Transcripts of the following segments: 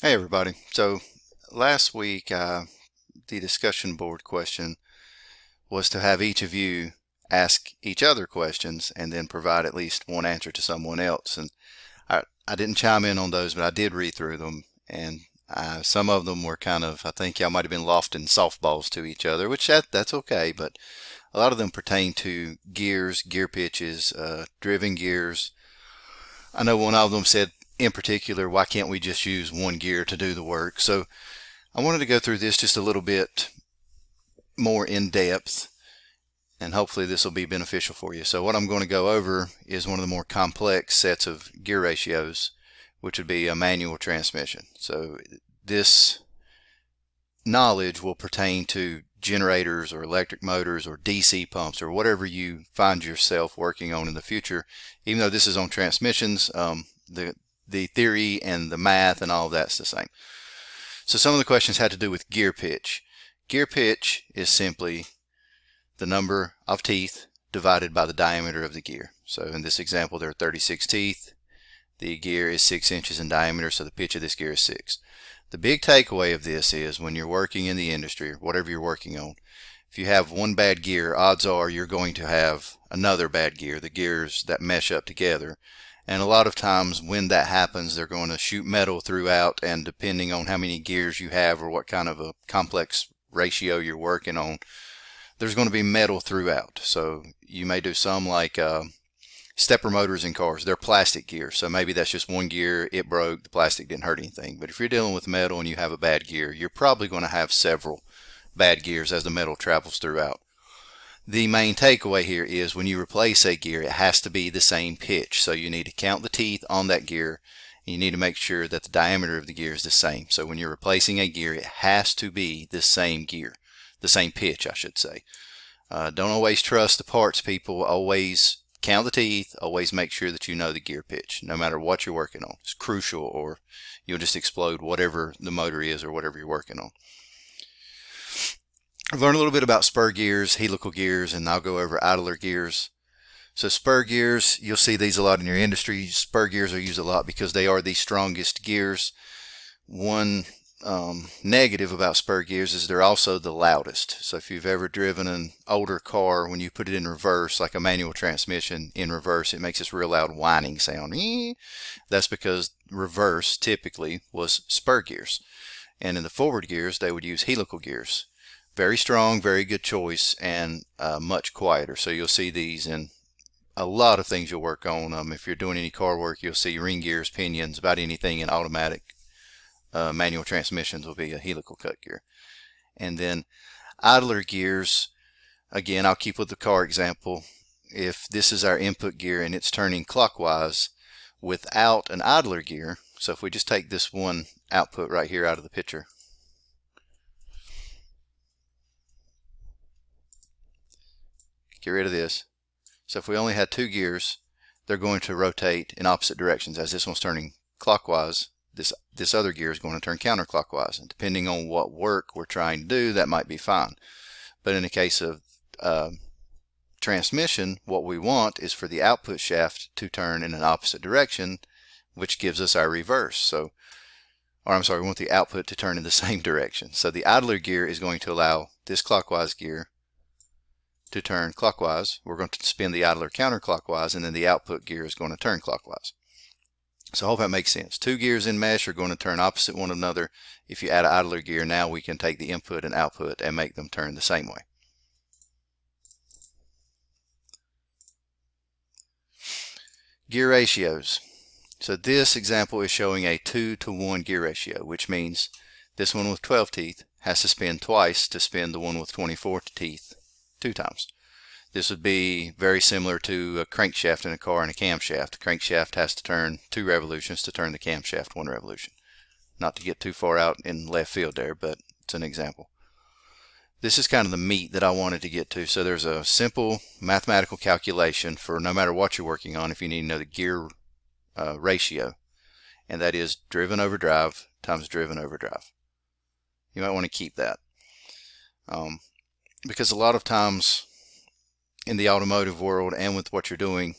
Hey everybody. So last week the discussion board question was to have each of you ask each other questions and then provide at least one answer to someone else. And I didn't chime in on those, but I did read through them, and some of them were kind of, I think y'all might have been lofting softballs to each other, which that's okay, but a lot of them pertain to gears, gear pitches, driven gears. I know one of them said in particular, why can't we just use one gear to do the work? So I wanted to go through this just a little bit more in depth, and hopefully this will be beneficial for you. So what I'm going to go over is one of the more complex sets of gear ratios, which would be a manual transmission. So this knowledge will pertain to generators or electric motors or DC pumps or whatever you find yourself working on in the future. Even though this is on transmissions, the theory and the math and all of that's the same. So some of the questions had to do with gear pitch. Gear pitch is simply the number of teeth divided by the diameter of the gear. So in this example there are 36 teeth. The gear is 6 inches in diameter, so the pitch of this gear is 6. The big takeaway of this is when you're working in the industry, or whatever you're working on, if you have one bad gear, odds are you're going to have another bad gear, the gears that mesh up together. And a lot of times when that happens, they're going to shoot metal throughout, and depending on how many gears you have or what kind of a complex ratio you're working on, there's going to be metal throughout. So you may do some like stepper motors in cars. They're plastic gears, so maybe that's just one gear, it broke, the plastic didn't hurt anything. But if you're dealing with metal and you have a bad gear, you're probably going to have several bad gears as the metal travels throughout. The main takeaway here is when you replace a gear, it has to be the same pitch. So you need to count the teeth on that gear, and you need to make sure that the diameter of the gear is the same. So when you're replacing a gear, it has to be the same gear, the same pitch, I should say. Don't always trust the parts, people. Always count the teeth, always make sure that you know the gear pitch, no matter what you're working on. It's crucial, or you'll just explode whatever the motor is or whatever you're working on. I've learned a little bit about spur gears, helical gears, and I'll go over idler gears. So spur gears, you'll see these a lot in your industry. Spur gears are used a lot because they are the strongest gears. One negative about spur gears is they're also the loudest. So if you've ever driven an older car, when you put it in reverse, like a manual transmission in reverse, it makes this real loud whining sound. That's because reverse typically was spur gears. And in the forward gears, they would use helical gears. Very strong, very good choice, and much quieter. So you'll see these in a lot of things you'll work on. If you're doing any car work, you'll see ring gears, pinions, about anything in automatic manual transmissions will be a helical cut gear. And then idler gears, again, I'll keep with the car example. If this is our input gear and it's turning clockwise without an idler gear, so if we just take this one output right here out of the picture, get rid of this. So if we only had two gears, they're going to rotate in opposite directions. As this one's turning clockwise, this other gear is going to turn counterclockwise. And depending on what work we're trying to do, that might be fine. But in the case of transmission, what we want is for the output shaft to turn in an opposite direction, which gives us our reverse. So, or I'm sorry, we want the output to turn in the same direction. So the idler gear is going to allow this clockwise gear to turn clockwise. We're going to spin the idler counterclockwise, and then the output gear is going to turn clockwise. So I hope that makes sense. Two gears in mesh are going to turn opposite one another. If you add an idler gear, now we can take the input and output and make them turn the same way. Gear ratios. So this example is showing a 2-to-1 gear ratio, which means this one with 12 teeth has to spin twice to spin the one with 24 teeth 2 times. This would be very similar to a crankshaft in a car and a camshaft. The crankshaft has to turn 2 revolutions to turn the camshaft 1 revolution. Not to get too far out in left field there, but it's an example. This is kind of the meat that I wanted to get to. So there's a simple mathematical calculation for no matter what you're working on if you need to know the gear ratio, and that is driven over drive times driven over drive. You might want to keep that because a lot of times in the automotive world and with what you're doing,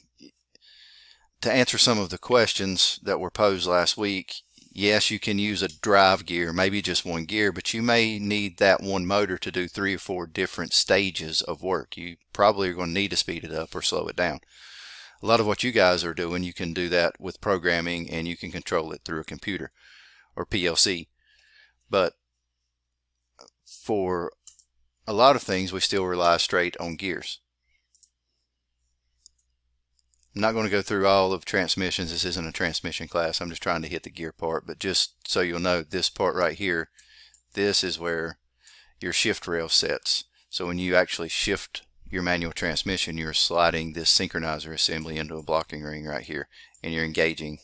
to answer some of the questions that were posed last week, yes, you can use a drive gear, maybe just one gear, but you may need that one motor to do 3 or 4 different stages of work. You probably are going to need to speed it up or slow it down. A lot of what you guys are doing, you can do that with programming, and you can control it through a computer or PLC. But for a lot of things, we still rely straight on gears. I'm not going to go through all of transmissions. This isn't a transmission class. I'm just trying to hit the gear part. But just so you'll know, this part right here, this is where your shift rail sets. So when you actually shift your manual transmission, you're sliding this synchronizer assembly into a blocking ring right here, and you're engaging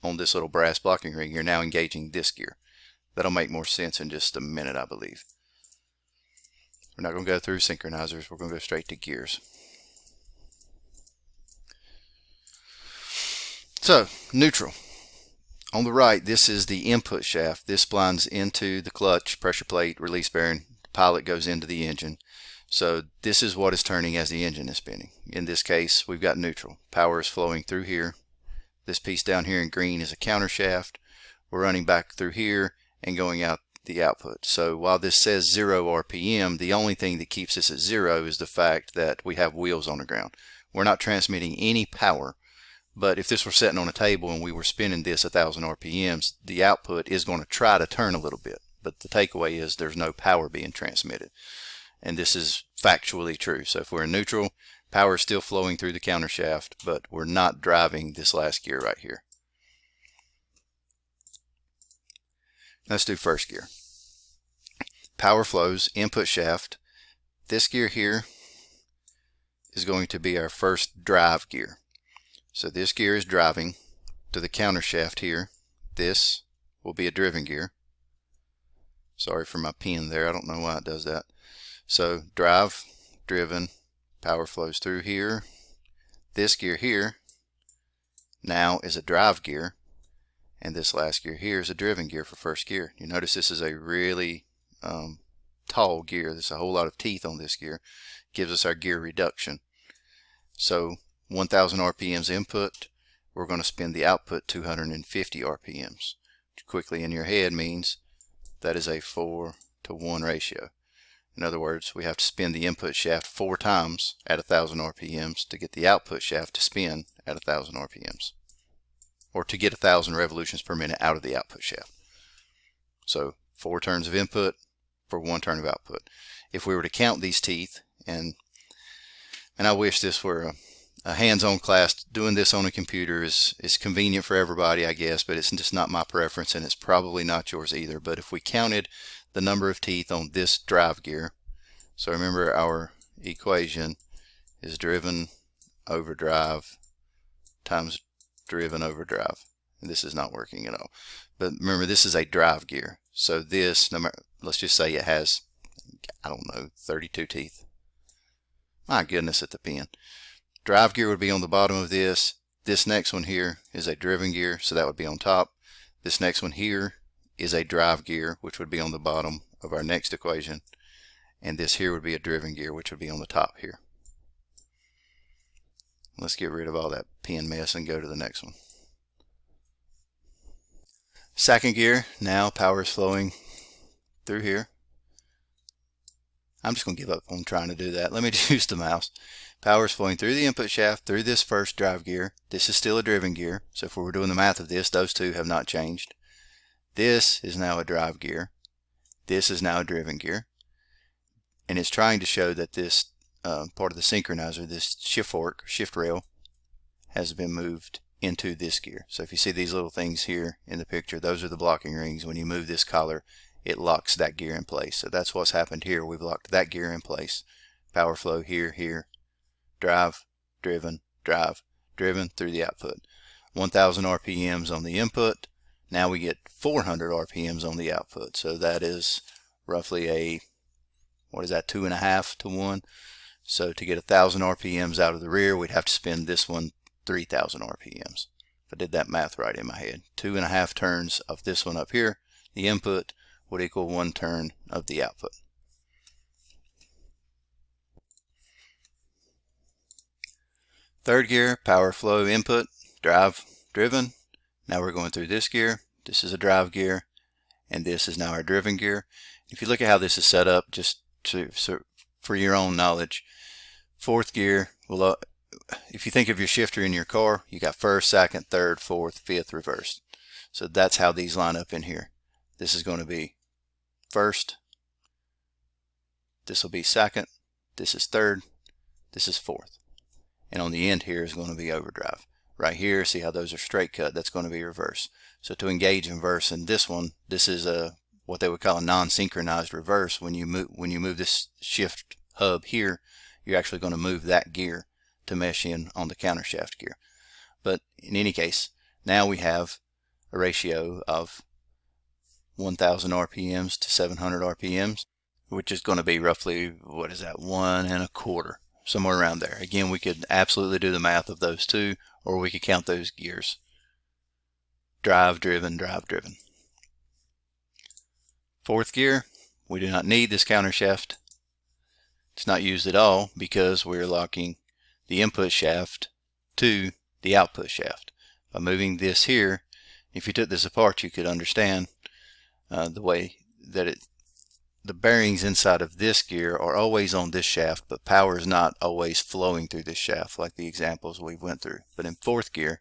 on this little brass blocking ring. You're now engaging this gear. That'll make more sense in just a minute, I believe. We're not going to go through synchronizers. We're going to go straight to gears. So, neutral. On the right, this is the input shaft. This blinds into the clutch, pressure plate, release bearing. The pilot goes into the engine. So this is what is turning as the engine is spinning. In this case, we've got neutral. Power is flowing through here. This piece down here in green is a counter shaft. We're running back through here and going out the output. So while this says 0 RPM, the only thing that keeps this at 0 is the fact that we have wheels on the ground. We're not transmitting any power. But if this were sitting on a table and we were spinning this 1,000 RPMs, the output is going to try to turn a little bit. But the takeaway is there's no power being transmitted. And this is factually true. So if we're in neutral, power is still flowing through the counter shaft, but we're not driving this last gear right here. Let's do first gear. Power flows, input shaft. This gear here is going to be our first drive gear. So this gear is driving to the counter shaft here. This will be a driven gear. Sorry for my pen there. I don't know why it does that. So drive, driven, power flows through here. This gear here now is a drive gear, and this last gear here is a driven gear for first gear. You notice this is a really tall gear. There's a whole lot of teeth on this gear. Gives us our gear reduction. So 1,000 RPMs input, we're going to spin the output 250 RPMs. Which quickly in your head means that is a 4-to-1 ratio. In other words, we have to spin the input shaft 4 times at 1,000 RPMs to get the output shaft to spin at 1,000 RPMs. Or to get 1,000 revolutions per minute out of the output shaft. So 4 turns of input for 1 turn of output. If we were to count these teeth, and I wish this were a hands-on class. Doing this on a computer is convenient for everybody, I guess, but it's just not my preference, and it's probably not yours either. But if we counted the number of teeth on this drive gear, so remember our equation is driven over drive times driven over drive. And this is not working at all. But remember, this is a drive gear. So this, let's just say it has, I don't know, 32 teeth. My goodness, at the pen. Drive gear would be on the bottom of this. This next one here is a driven gear, so that would be on top. This next one here is a drive gear, which would be on the bottom of our next equation. And this here would be a driven gear, which would be on the top here. Let's get rid of all that pen mess and go to the next one. Second gear, now power is flowing through here. I'm just going to give up on trying to do that. Let me just use the mouse. Power is flowing through the input shaft, through this first drive gear. This is still a driven gear. So if we were doing the math of this, those two have not changed. This is now a drive gear. This is now a driven gear. And it's trying to show that this part of the synchronizer, this shift fork, shift rail, has been moved into this gear. So if you see these little things here in the picture, those are the blocking rings. When you move this collar, it locks that gear in place. So that's what's happened here. We've locked that gear in place. Power flow here, here. Drive, driven, drive, driven through the output. 1,000 RPMs on the input. Now we get 400 RPMs on the output. So that is roughly a, what is that, 2.5 to 1. So to get 1,000 RPMs out of the rear, we'd have to spin this one 3,000 RPMs. If I did that math right in my head. 2.5 turns of this one up here, the input, would equal 1 turn of the output. Third gear, power flow input, drive, driven. Now we're going through this gear. this is a drive gear, and this is now our driven gear. If you look at how this is set up, just for your own knowledge, fourth gear will, if you think of your shifter in your car, you got first, second, third, fourth, fifth, reversed. So that's how these line up in here. This is going to be first, this will be second, this is third, this is fourth. And on the end here is going to be overdrive. Right here, see how those are straight cut, that's going to be reverse. So to engage in verse in this one, this is what they would call a non-synchronized reverse. When you move this shift hub here, you're actually going to move that gear to mesh in on the countershaft gear. But in any case, now we have a ratio of 1000 RPMs to 700 RPMs, which is going to be roughly, what is that, 1 1/4, somewhere around there. Again, we could absolutely do the math of those two, or we could count those gears. Drive, driven, drive, driven. Fourth gear, we do not need this countershaft. It's not used at all because we're locking the input shaft to the output shaft. By moving this here, if you took this apart, you could understand the way that the bearings inside of this gear are always on this shaft, but power is not always flowing through this shaft like the examples we went through. But in fourth gear,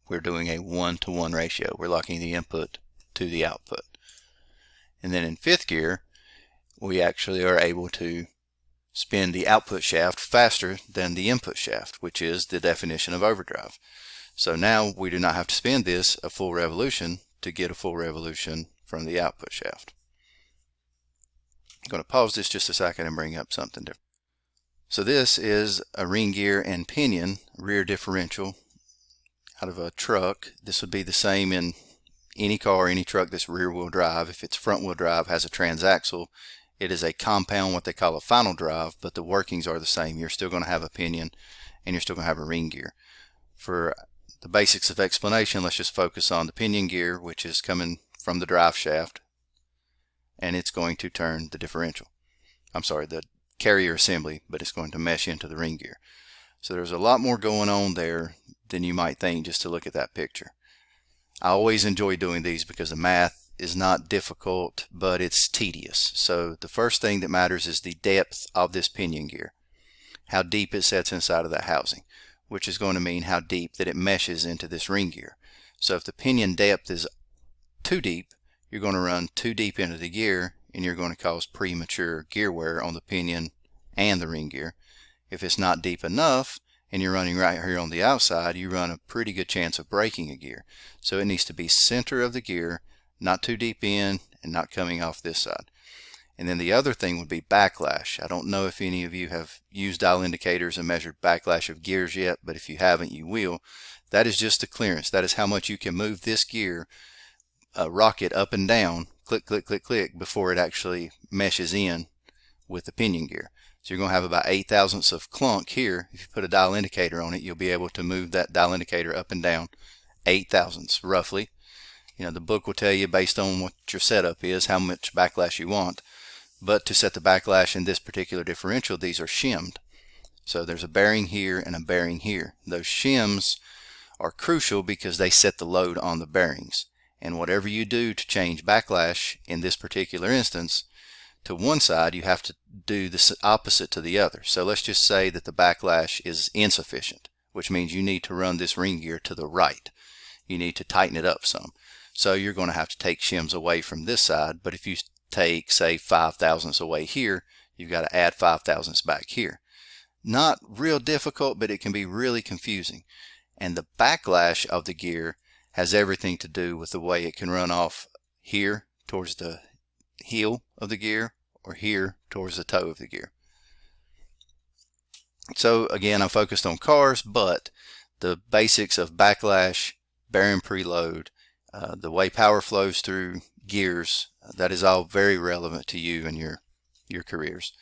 we're doing a 1-to-1 ratio. We're locking the input to the output. And then in fifth gear, we actually are able to spin the output shaft faster than the input shaft, which is the definition of overdrive. So now we do not have to spin this a full revolution to get a full revolution from the output shaft. I'm going to pause this just a second and bring up something different. So this is a ring gear and pinion rear differential out of a truck. This would be the same in any car, any truck that's rear wheel drive. If it's front wheel drive, has a transaxle, it is a compound, what they call a final drive, but the workings are the same. You're still going to have a pinion and you're still going to have a ring gear. For the basics of explanation, let's just focus on the pinion gear, which is coming from the drive shaft, and it's going to turn the differential. I'm sorry, the carrier assembly, but it's going to mesh into the ring gear. So there's a lot more going on there than you might think just to look at that picture. I always enjoy doing these because the math is not difficult, but it's tedious. So the first thing that matters is the depth of this pinion gear, how deep it sets inside of that housing, which is going to mean how deep that it meshes into this ring gear. So if the pinion depth is too deep, you're going to run too deep into the gear and you're going to cause premature gear wear on the pinion and the ring gear. If it's not deep enough and you're running right here on the outside, you run a pretty good chance of breaking a gear. So it needs to be center of the gear, not too deep in and not coming off this side. And then the other thing would be backlash. I don't know if any of you have used dial indicators and measured backlash of gears yet, but if you haven't, you will. That is just the clearance. That is how much you can move this gear, rock it up and down, click, click, click, click, before it actually meshes in with the pinion gear. So you're going to have about 8 thousandths of clunk here. If you put a dial indicator on it, you'll be able to move that dial indicator up and down 8 thousandths roughly. You know, the book will tell you based on what your setup is, how much backlash you want. But to set the backlash in this particular differential, these are shimmed. So there's a bearing here and a bearing here. Those shims are crucial because they set the load on the bearings. And whatever you do to change backlash in this particular instance to one side, you have to do the opposite to the other. So let's just say that the backlash is insufficient, which means you need to run this ring gear to the right. You need to tighten it up some. So you're going to have to take shims away from this side, but if you take, say, 5 thousandths away here, you've got to add 5 thousandths back here. Not real difficult, but it can be really confusing. And the backlash of the gear has everything to do with the way it can run off here towards the heel of the gear or here towards the toe of the gear. So again, I'm focused on cars, but the basics of backlash, bearing preload, the way power flows through gears, that is all very relevant to you and your careers.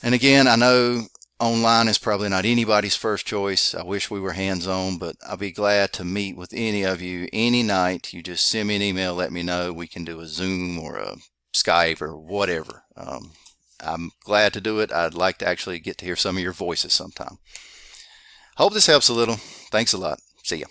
And again, I know online is probably not anybody's first choice. I wish we were hands-on, but I'll be glad to meet with any of you any night. You just send me an email, let me know. We can do a Zoom or a Skype or whatever. I'm glad to do it. I'd like to actually get to hear some of your voices sometime. Hope this helps a little. Thanks a lot. See ya.